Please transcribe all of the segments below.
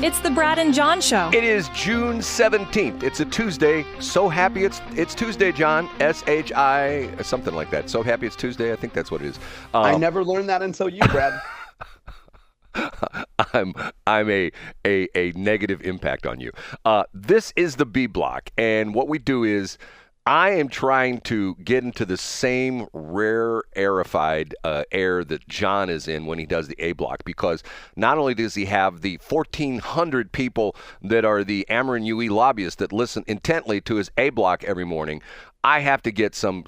It's the Brad and John Show. It is June 17th. It's a Tuesday. So happy it's Tuesday, John. S-H-I, something like that. So happy it's Tuesday. I think that's what it is. I never learned that until you, Brad. I'm a negative impact on you. This is the B block, and what we do is I am trying to get into the same rarefied air that John is in when he does the A block, because not only does he have the 1,400 people that are the Ameren UE lobbyists that listen intently to his A block every morning, I have to get some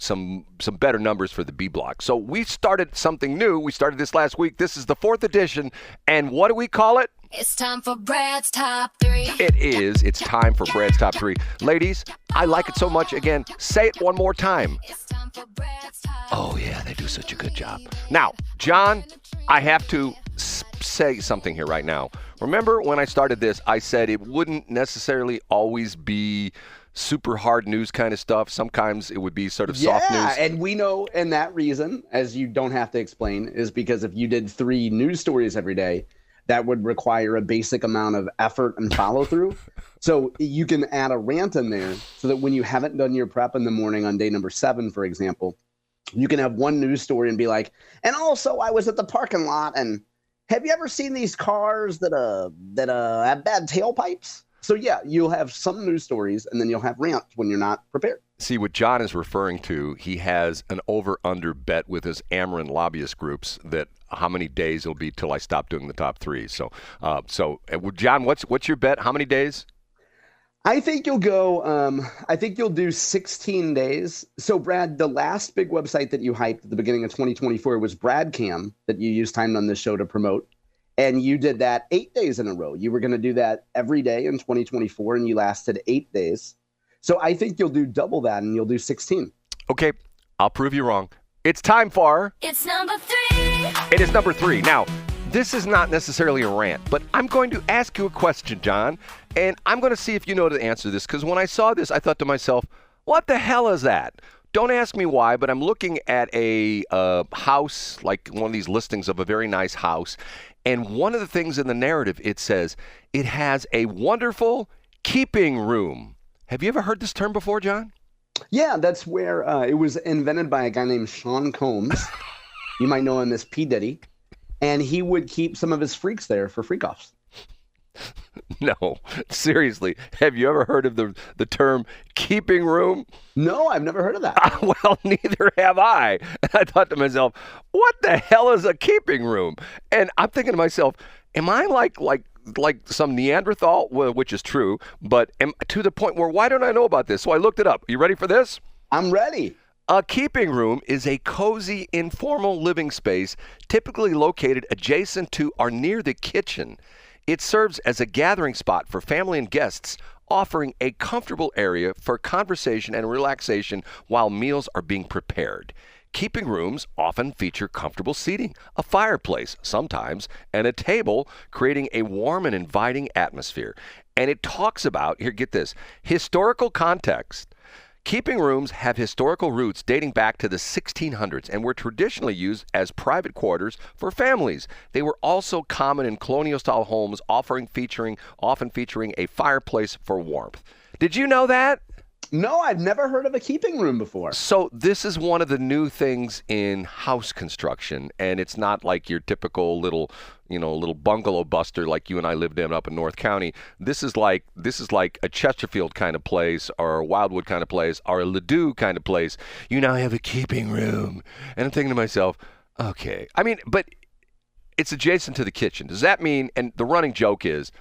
better numbers for the B block. So we started something new. We started this last week. This is the 4th edition, and what do we call it? It's time for Brad's Top 3. It is. It's time for Brad's Top 3. Ladies, I like it so much. Again, say it one more time. It's time for Brad's Top 3. Oh, yeah, they do such a good job. Now, John, I have to say something here right now. Remember when I started this, I said it wouldn't necessarily always be super hard news kind of stuff. Sometimes it would be sort of soft news. Yeah, and we know, and that reason, as you don't have to explain, is because if you did 3 news stories every day, that would require a basic amount of effort and follow through. So you can add a rant in there so that when you haven't done your prep in the morning on day number 7, for example, you can have one news story and be like, and also I was at the parking lot, and have you ever seen these cars that have bad tailpipes? So yeah, you'll have some news stories, and then you'll have rants when you're not prepared. See, what John is referring to, he has an over-under bet with his Ameren lobbyist groups that how many days it'll be till I stop doing the top 3. So John, what's your bet? How many days? I think you'll go. I think you'll do 16 days. So, Brad, the last big website that you hyped at the beginning of 2024 was BradCam, that you used time on this show to promote. And you did that 8 days in a row. You were going to do that every day in 2024, and you lasted 8 days. So I think you'll do double that, and you'll do 16. Okay, I'll prove you wrong. It's time for... It's number 3. It is number 3. Now, this is not necessarily a rant, but I'm going to ask you a question, John, and I'm going to see if you know the answer to this, because when I saw this, I thought to myself, what the hell is that? Don't ask me why, but I'm looking at a house, like one of these listings of a very nice house, and one of the things in the narrative, it says, it has a wonderful keeping room. Have you ever heard this term before, John? Yeah, that's where it was invented by a guy named Sean Combs. You might know him as P. Diddy. And he would keep some of his freaks there for freak-offs. No, seriously. Have you ever heard of the term keeping room? No, I've never heard of that. Well, neither have I. And I thought to myself, what the hell is a keeping room? And I'm thinking to myself, am I like some Neanderthal, which is true, but to the point where why don't I know about this? So I looked it up. You ready for this? I'm ready. A keeping room is a cozy, informal living space typically located adjacent to or near the kitchen. It serves as a gathering spot for family and guests, offering a comfortable area for conversation and relaxation while meals are being prepared. Keeping rooms often feature comfortable seating, a fireplace sometimes, and a table, creating a warm and inviting atmosphere. And it talks about, here, get this, historical context. Keeping rooms have historical roots dating back to the 1600s and were traditionally used as private quarters for families. They were also common in colonial-style homes, often featuring a fireplace for warmth. Did you know that? No, I've never heard of a keeping room before. So this is one of the new things in house construction, and it's not like your typical little bungalow buster like you and I lived in up in North County. This is like a Chesterfield kind of place, or a Wildwood kind of place, or a Ladue kind of place. You now have a keeping room, and I'm thinking to myself, okay. I mean, but it's adjacent to the kitchen. Does that mean? And the running joke is,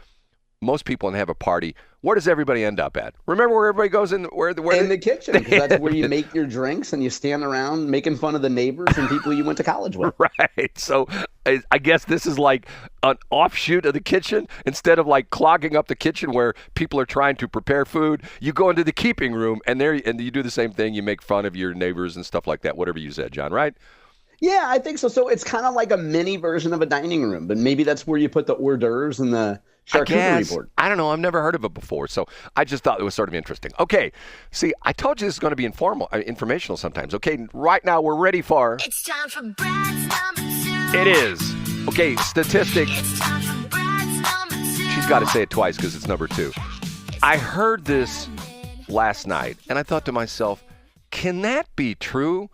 most people when they have a party, where does everybody end up at? Remember where everybody goes in? In the kitchen, because that's where you make your drinks and you stand around making fun of the neighbors and people you went to college with. Right. So I guess this is like an offshoot of the kitchen. Instead of like clogging up the kitchen where people are trying to prepare food, you go into the keeping room and you do the same thing. You make fun of your neighbors and stuff like that. Whatever you said, John. Right? Yeah, I think so. So it's kind of like a mini version of a dining room, but maybe that's where you put the hors d'oeuvres and the charcuterie board. I don't know. I've never heard of it before, so I just thought it was sort of interesting. Okay, see, I told you this is going to be informational sometimes. Okay, right now we're ready for... It's time for Brad's number 2. It is. Okay, statistic. It's time for Brad's number 2. She's got to say it twice because it's number 2. I heard this last night, and I thought to myself, can that be true?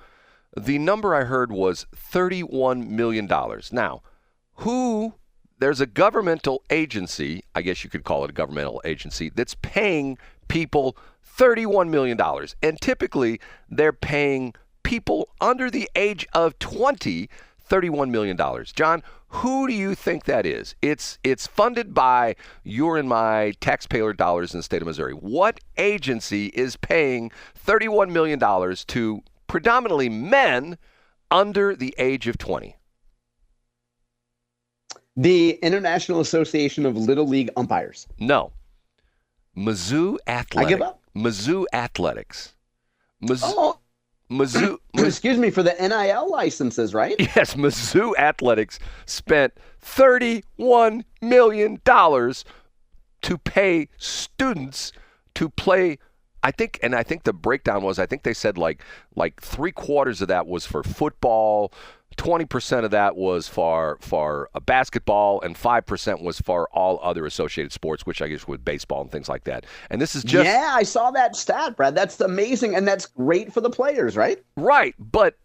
The number I heard was $31 million. Now, there's a governmental agency, I guess you could call it a governmental agency, that's paying people $31 million. And typically, they're paying people under the age of 20 $31 million. John, who do you think that is? It's funded by your and my taxpayer dollars in the state of Missouri. What agency is paying $31 million to predominantly men under the age of 20? The International Association of Little League Umpires. No. Mizzou Athletics. I give up. Mizzou Athletics. Mizzou. Excuse me, for the NIL licenses, right? Yes, Mizzou Athletics spent $31 million to pay students to play. I think the breakdown was, I think they said like 3/4 of that was for football, 20% of that was for basketball, and 5% was for all other associated sports, which I guess was baseball and things like that. And this is just I saw that stat, Brad. That's amazing, and that's great for the players, right? Right, but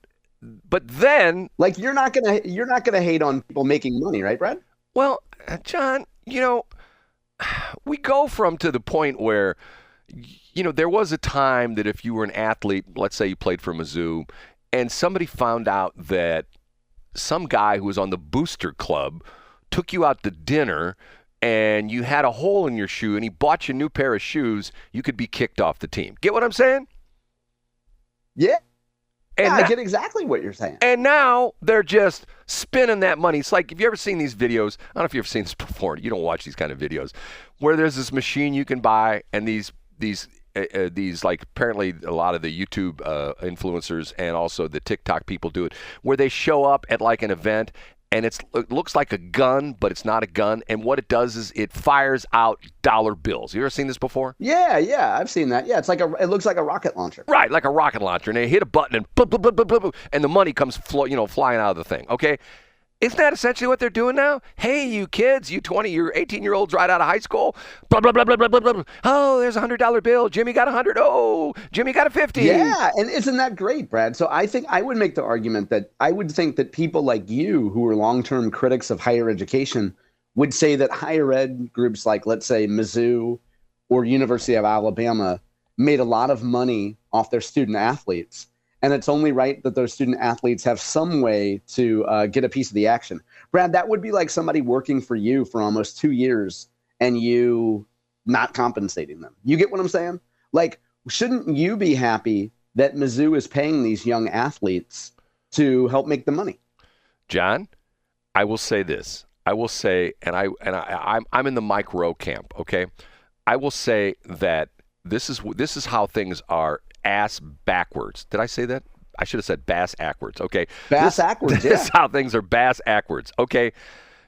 then like you're not gonna hate on people making money, right, Brad? Well, John, we go to the point where there was a time that if you were an athlete, let's say you played for Mizzou, and somebody found out that some guy who was on the booster club took you out to dinner and you had a hole in your shoe and he bought you a new pair of shoes, you could be kicked off the team. Get what I'm saying? Yeah. And I get exactly what you're saying. And now they're just spending that money. It's like, have you ever seen these videos? I don't know if you've ever seen this before. You don't watch these kind of videos where there's this machine you can buy, and these like apparently a lot of the YouTube influencers and also the TikTok people do it, where they show up at like an event and it looks like a gun, but it's not a gun. And what it does is it fires out dollar bills. You ever seen this before? Yeah, I've seen that. Yeah, it looks like a rocket launcher. Right, like a rocket launcher. And they hit a button and boop, boop, boop, boop, boop, and the money comes flying out of the thing. Okay. Isn't that essentially what they're doing now? Hey, you kids, you 18-year-olds right out of high school, blah, blah, blah, blah, blah, blah, blah. Oh, there's a $100 bill. Jimmy got 100. Oh, Jimmy got a 50. Yeah, and isn't that great, Brad? So I think I would make the argument that I would think that people like you who are long-term critics of higher education would say that higher ed groups like, let's say, Mizzou or University of Alabama made a lot of money off their student athletes. And it's only right that those student athletes have some way to get a piece of the action. Brad, that would be like somebody working for you for almost 2 years and you not compensating them. You get what I'm saying? Like, shouldn't you be happy that Mizzou is paying these young athletes to help make the money? John, I will say this. I will say, I'm in the Mike Rowe camp, okay? I will say that this is how things are ass backwards. Did I say that? I should have said bass backwards. Okay. Bass backwards, yeah. This is how things are bass backwards. Okay.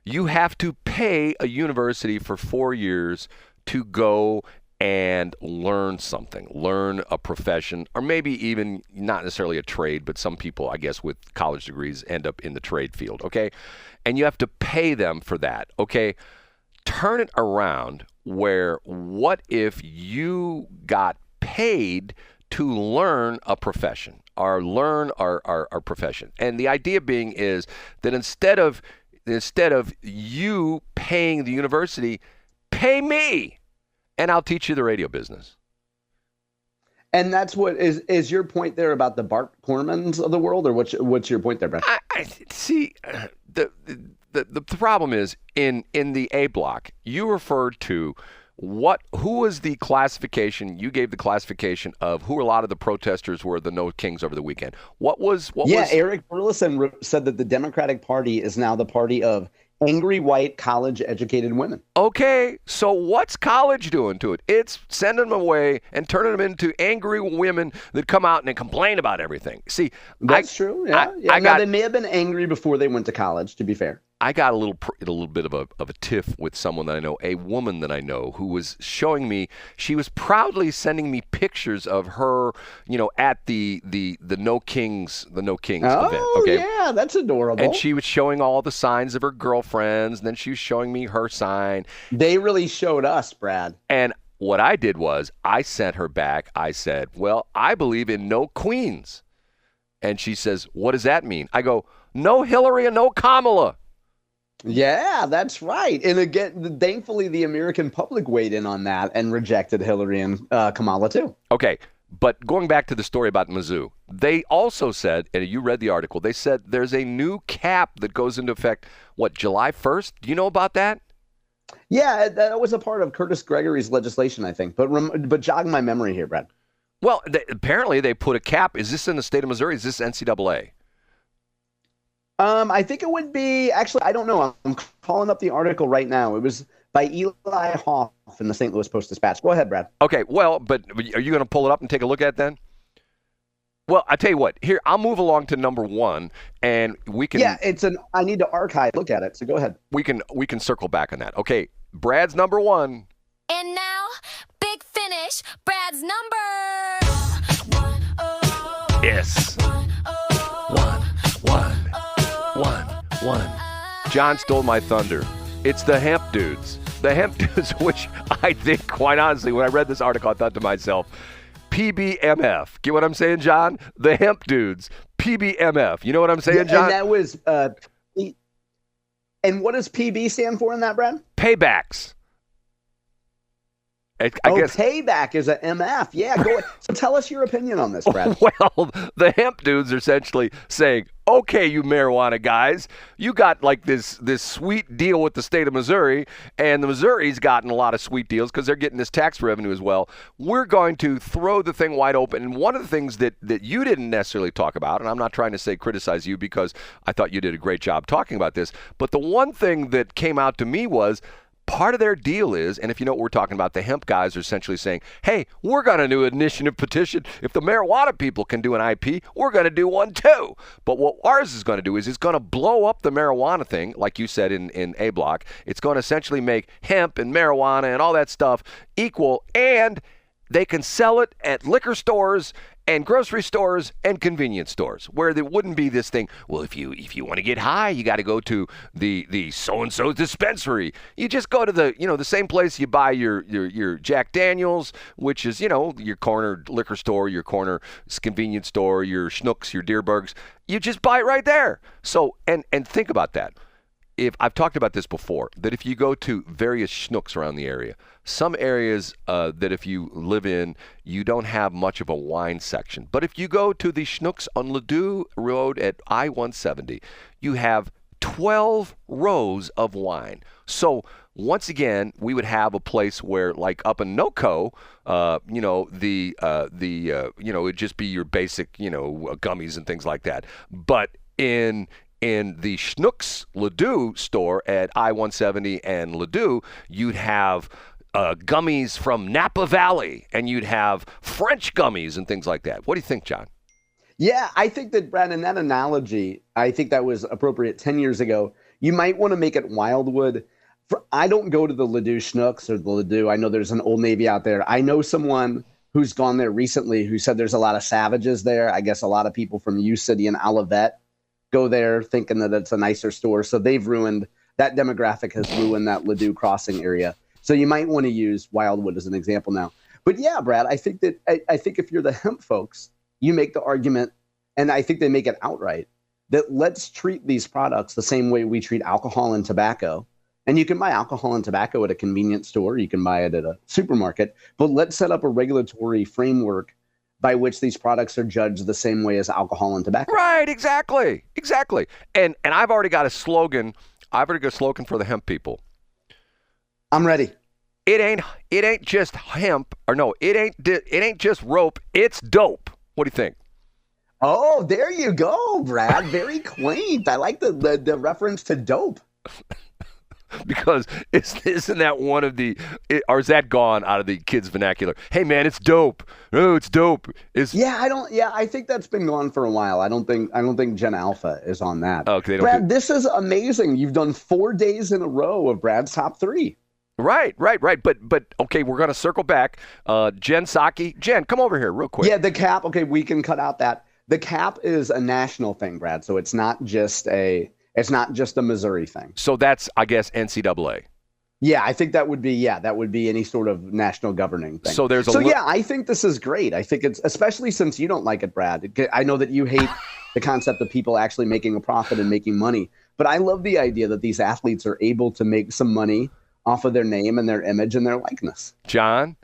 You have to pay a university for 4 years to go and learn something, learn a profession, or maybe even not necessarily a trade, but some people, I guess, with college degrees end up in the trade field. Okay. And you have to pay them for that. Okay. Turn it around where what if you got paid to learn a profession or learn our profession? And the idea being is that instead of you paying the university, pay me and I'll teach you the radio business. And that's what is your point there about the Bart Cormans of the world, or what's your point there, Brad? I see. The problem is in the A block, you referred to who was the classification? You gave the classification of who a lot of the protesters were, the No Kings over the weekend. What was Eric Burleson said that the Democratic Party is now the party of angry white college-educated women. Okay, so what's college doing to it? It's sending them away and turning them into angry women that come out and they complain about everything. See, that's true. Yeah. Now, they may have been angry before they went to college, to be fair. I got a little bit of a tiff with someone that I know, a woman that I know, who was showing me. She was proudly sending me pictures of her, at the No Kings event. Okay, yeah, that's adorable. and she was showing all the signs of her girlfriends, and then she was showing me her sign. They really showed us, Brad. And what I did was I sent her back. I said, "Well, I believe in no queens," and she says, "What does that mean?" I go, "No Hillary and no Kamala." Yeah, that's right. And again, thankfully, the American public weighed in on that and rejected Hillary and Kamala too. Okay, but going back to the story about Mizzou, they also said, and you read the article, they said there's a new cap that goes into effect, July 1st? Do you know about that? Yeah, that was a part of Curtis Gregory's legislation, I think. But jog my memory here, Brad. Well, apparently they put a cap. Is this in the state of Missouri? Is this NCAA? I think it would be, actually, I don't know. I'm calling up the article right now. It was by Eli Hoff in the St. Louis Post-Dispatch. Go ahead, Brad. Okay, well, but are you going to pull it up and take a look at it then? Well, I tell you what. Here, I'll move along to number one, and we can. Yeah, I need to archive. Look at it. So go ahead. We can circle back on that. Okay, Brad's number one. And now, big finish. Brad's number one. Oh, Yes. One. John stole my thunder. It's the hemp dudes. The hemp dudes, which I think, quite honestly, when I read this article, I thought to myself, PBMF. Get what I'm saying, John? The hemp dudes. PBMF. You know what I'm saying, John? And that was, and what does PB stand for in that, Brad? Paybacks. I guess. Payback is a MF. Yeah, go ahead. So tell us your opinion on this, Brad. Well, the hemp dudes are essentially saying, okay, you marijuana guys, you got like this sweet deal with the state of Missouri, and the Missouri's gotten a lot of sweet deals because they're getting this tax revenue as well. We're going to throw the thing wide open. And one of the things that you didn't necessarily talk about, and I'm not trying to criticize you because I thought you did a great job talking about this, but the one thing that came out to me was, part of their deal is, and if you know what we're talking about, the hemp guys are essentially saying, hey, we're going to do an initiative petition. If the marijuana people can do an IP, we're going to do one too. But what ours is going to do is it's going to blow up the marijuana thing, like you said in A Block. It's going to essentially make hemp and marijuana and all that stuff equal, and they can sell it at liquor stores and grocery stores and convenience stores, where there wouldn't be this thing, well, if you want to get high, you got to go to the so-and-so dispensary. You just go to the same place you buy your Jack Daniels, which is, your corner liquor store, your corner convenience store, your Schnucks, your Deerbergs. You just buy it right there. So, and think about that. If I've talked about this before, that if you go to various Schnucks around the area, some areas that if you live in, you don't have much of a wine section. But if you go to the Schnucks on Ladue Road at I-170, you have 12 rows of wine. So once again, we would have a place where, like up in NoCo, it'd just be your basic, gummies and things like that. But in the Schnucks Ladue store at I-170 and Ladue, you'd have gummies from Napa Valley, and you'd have French gummies and things like that. What do you think, John? Yeah, I think that, Brad, in that analogy, I think that was appropriate 10 years ago. You might want to make it Wildwood. I don't go to the Ladue Schnucks or the Ladue. I know there's an Old Navy out there. I know someone who's gone there recently who said there's a lot of savages there. I guess a lot of people from U City and Olivet go there thinking that it's a nicer store. So they've ruined, that demographic has ruined that Ladue crossing area. So you might want to use Wildwood as an example now. But yeah, Brad, I think if you're the hemp folks, you make the argument, and I think they make it outright, that let's treat these products the same way we treat alcohol and tobacco. And you can buy alcohol and tobacco at a convenience store. You can buy it at a supermarket. But let's set up a regulatory framework by which these products are judged the same way as alcohol and tobacco. Right, exactly. And I've already got a slogan. I've already got a slogan for the hemp people. I'm ready. It ain't just hemp, or no, it ain't just rope. It's dope. What do you think? Oh, there you go, Brad. Very quaint. I like the reference to dope. Because isn't that one of the, or is that gone out of the kids' vernacular? Hey man, it's dope. Oh, it's dope. I think that's been gone for a while. I don't think Gen Alpha is on that. Okay, they don't Brad, this is amazing. You've done 4 days in a row of Brad's top 3. Right. But okay, we're gonna circle back. Jen Psaki. Jen, come over here real quick. Yeah, the cap. Okay, we can cut out that. The cap is a national thing, Brad. So it's not just a Missouri thing. So that's, I guess, NCAA. Yeah, I think that would be any sort of national governing thing. So I think this is great. I think it's, especially since you don't like it, Brad. I know that you hate the concept of people actually making a profit and making money, but I love the idea that these athletes are able to make some money off of their name and their image and their likeness. John,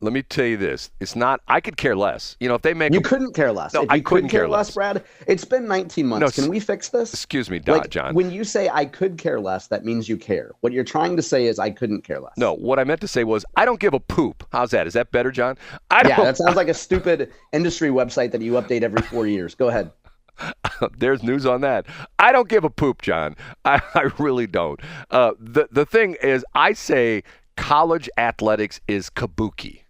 let me tell you this. It's not, I could care less. If they make... You couldn't care less. No, if you I couldn't care less, Brad. It's been 19 months. Can we fix this? Excuse me, John. When you say I could care less, that means you care. What you're trying to say is I couldn't care less. No, what I meant to say was I don't give a poop. How's that? Is that better, John? That sounds like a stupid industry website that you update every 4 years. Go ahead. There's news on that. I don't give a poop, John. I really don't. The thing is, I say college athletics is kabuki.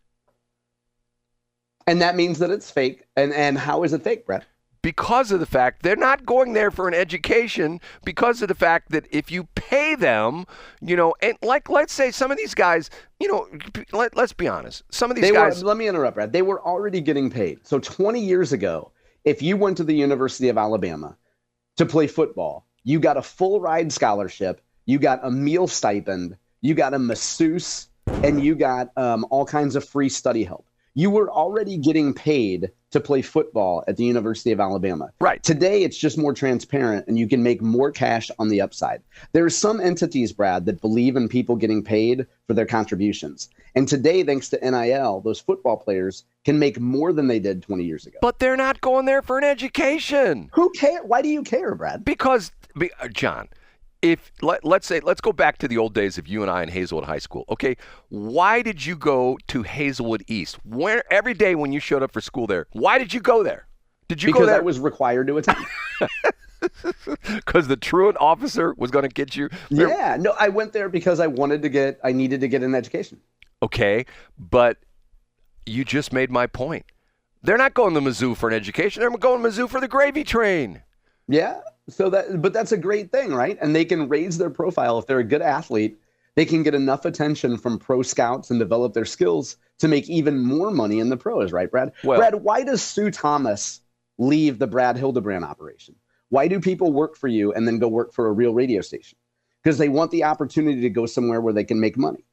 And that means that it's fake. And how is it fake, Brett? Because of the fact they're not going there for an education, because of the fact that if you pay them, and let's say some of these guys, let's be honest. Some of these guys. Let me interrupt, Brad. They were already getting paid. So 20 years ago, if you went to the University of Alabama to play football, you got a full ride scholarship, you got a meal stipend, you got a masseuse, and you got all kinds of free study help. You were already getting paid to play football at the University of Alabama. Right. Today, it's just more transparent and you can make more cash on the upside. There are some entities, Brad, that believe in people getting paid for their contributions. And today, thanks to NIL, those football players can make more than they did 20 years ago. But they're not going there for an education. Who cares? Why do you care, Brad? Because, John, let's go back to the old days of you and I in Hazelwood High School. Okay, why did you go to Hazelwood East? Where every day when you showed up for school there? Why did you go there? Did you go there? Because I was required to attend. Because the truant officer was going to get you. Yeah, no, I went there because I needed to get an education. Okay, but you just made my point. They're not going to Mizzou for an education. They're going to Mizzou for the gravy train. Yeah. But that's a great thing, right? And they can raise their profile. If they're a good athlete, they can get enough attention from pro scouts and develop their skills to make even more money in the pros, right, Brad? Well, Brad, why does Sue Thomas leave the Brad Hildebrand operation? Why do people work for you and then go work for a real radio station? Because they want the opportunity to go somewhere where they can make money.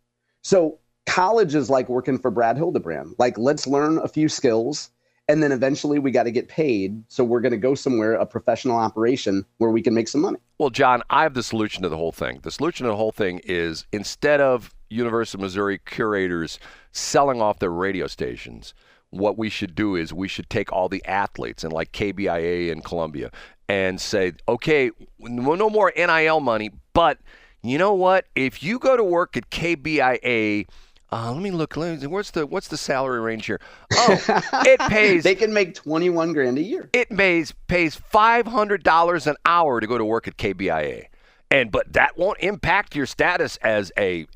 So college is like working for Brad Hildebrand. Like, let's learn a few skills. And then eventually we got to get paid. So we're going to go somewhere, a professional operation where we can make some money. Well, John, I have the solution to the whole thing. The solution to the whole thing is instead of University of Missouri curators selling off their radio stations, what we should do is we should take all the athletes and like KBIA in Columbia and say, okay, no more NIL money, but you know what? If you go to work at KBIA, let me look. What's the salary range here? Oh, it pays. They can make $21,000 a year. It pays $500 an hour to go to work at KBIA. But that won't impact your status as a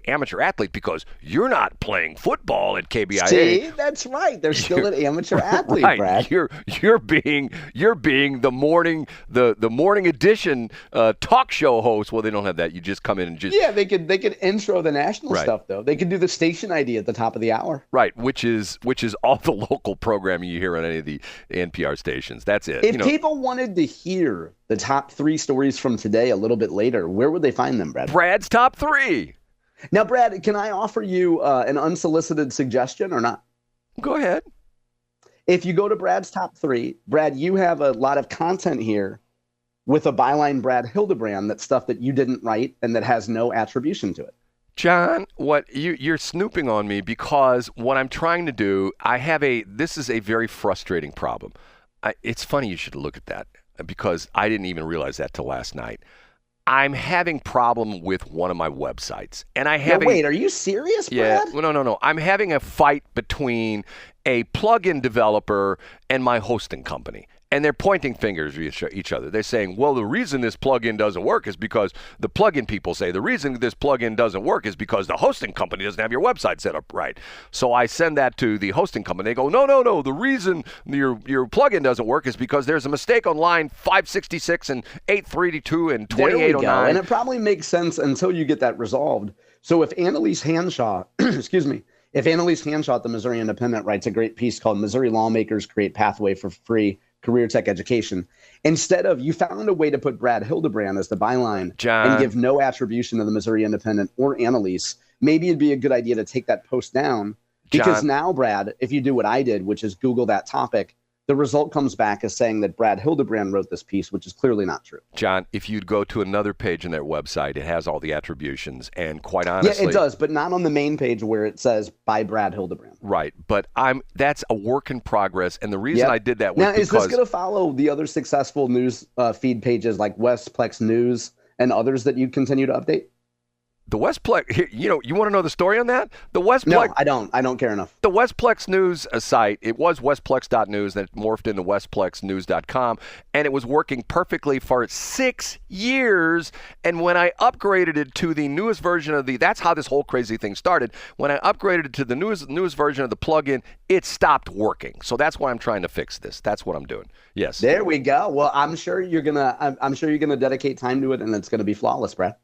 amateur athlete because you're not playing football at KBIA. See, that's right. They're still an amateur athlete, right. Brad. You're being the morning edition talk show host. Well, they don't have that. You just come in and just they could intro the national stuff though. They could do the station ID at the top of the hour. Right, which is all the local programming you hear on any of the NPR stations. That's it. If people wanted to hear the top 3 stories from today a little bit later, where would they find them, Brad? Brad's top 3. Now, Brad, can I offer you an unsolicited suggestion or not? Go ahead. If you go to Brad's top 3, Brad, you have a lot of content here with a byline Brad Hildebrand, that's stuff that you didn't write and that has no attribution to it. John, what you're snooping on me because what I'm trying to do, this is a very frustrating problem. It's funny you should look at that because I didn't even realize that till last night. I'm having problem with one of my websites, and wait, are you serious, Brad? Yeah, no. I'm having a fight between a plugin developer and my hosting company, and they're pointing fingers at each other. They're saying, well, the reason this plugin doesn't work is because the plugin people say the reason this plugin doesn't work is because the hosting company doesn't have your website set up right. So I send that to the hosting company. They go, no. The reason your plugin doesn't work is because there's a mistake on line 566 and 832 and 2809. And it probably makes sense until you get that resolved. So if Annalise Hanshaw, if Annalise Hanshaw at the Missouri Independent writes a great piece called Missouri Lawmakers Create Pathway for Free Career Tech Education, instead of you found a way to put Brad Hildebrand as the byline John, and give no attribution to the Missouri Independent or Annalise, maybe it'd be a good idea to take that post down. Because John, now, Brad, if you do what I did, which is Google that topic, the result comes back as saying that Brad Hildebrand wrote this piece, which is clearly not true. John, if you'd go to another page on their website, it has all the attributions, and quite honestly, yeah, it does, but not on the main page where it says by Brad Hildebrand. Right, but that's a work in progress, and the reason I did that was now, because... is this going to follow the other successful news feed pages like Westplex News and others that you continue to update? The Westplex, you want to know the story on that? The Westplex. No, I don't. I don't care enough. The Westplex News site, it was westplex.news, then it morphed into westplexnews.com, and it was working perfectly for 6 years. And when I upgraded it to the newest version of that's how this whole crazy thing started. When I upgraded it to the newest version of the plugin, it stopped working. So that's why I'm trying to fix this. That's what I'm doing. Yes. There we go. Well, I'm sure you're gonna dedicate time to it, and it's gonna be flawless, Brad.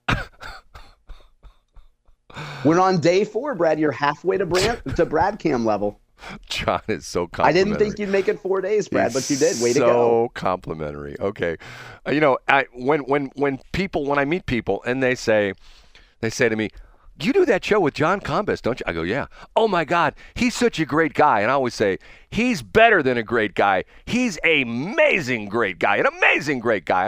We're on day 4, Brad. You're halfway to Bradcam level. John is so complimentary. I didn't think you'd make it 4 days, Brad, but you did. Way to go. So complimentary. Okay. When I meet people and they say to me, you do that show with John Combest, don't you? I go, yeah. Oh, my God, he's such a great guy. And I always say, he's better than a great guy. He's an amazing great guy. I'm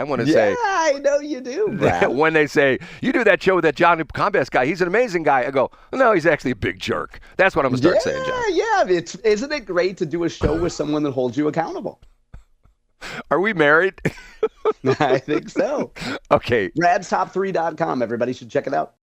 going to say. Yeah, I know you do, Brad. When they say, you do that show with that John Combest guy, he's an amazing guy. I go, no, he's actually a big jerk. That's what I'm going to start saying, John. Yeah. Isn't it great to do a show with someone that holds you accountable? Are we married? I think so. Okay. Brad'sTop3.com. Everybody should check it out.